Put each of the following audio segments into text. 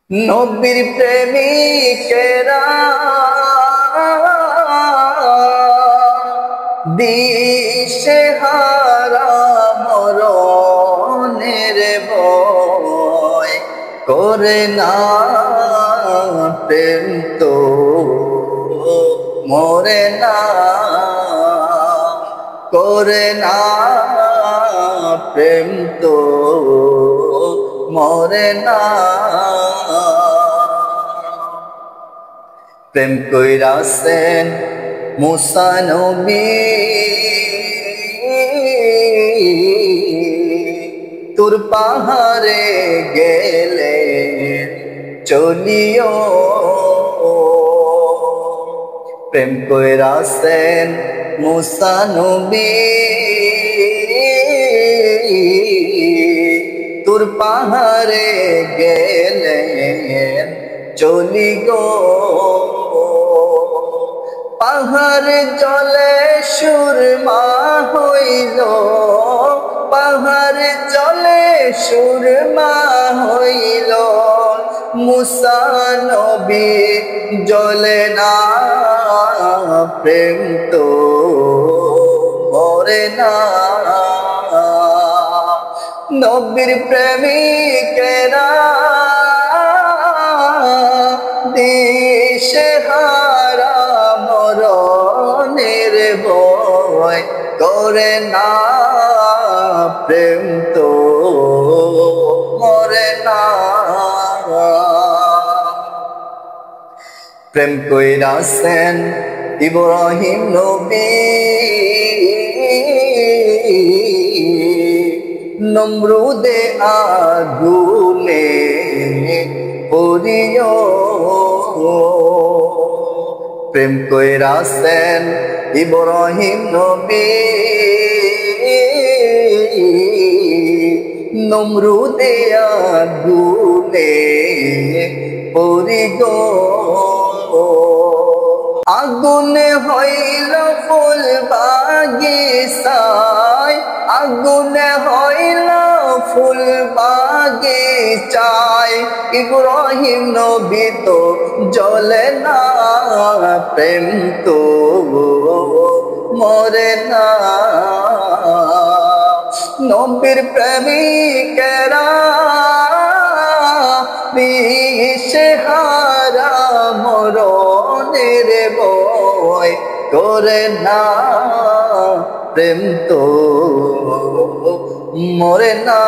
নবীর প্রেমিকেরা দিশেহারা মরণের ভয় করে না, প্রেম তো মরে না, করে না প্রেম তো মরে না। প্রেম কইরাছেন মুসা নবী, তুর পাহাড়ে গেলে চলিও। প্রেম কইরাছেন মুসা নবী, তুর পাহাড়ে গেলে চলি গো। পাহাড় জলে সুরমা হইল, পাহাড় জলে সুরমা হইল, মুসা নবী জলে না, প্রেম তো মরে না। নবীর প্রেমিকেরা দিশেহারা মরণের ভয় করে না, প্রেম তো মরে না। প্রেম কইরাছেন ইব্রাহিম নবী, নমরুদে আগুনে পড়িও। প্রেম কইরাছেন ইব্রাহিম নবী, নমরুদে আগুনে পড়ি গো। আগুনে হইল ফুল বাগিচায়, আগুনে হইল ফুল বাগিচায়, ইব্রাহিম নবী তো জ্বলে না, প্রেম তো মরে না। নবীর প্রেমিকেরা দিশেহারা মরণের ভয় করে না, প্রেম তো মরে না,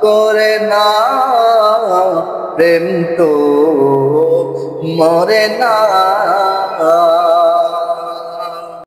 করে না প্রেম তো মরে না।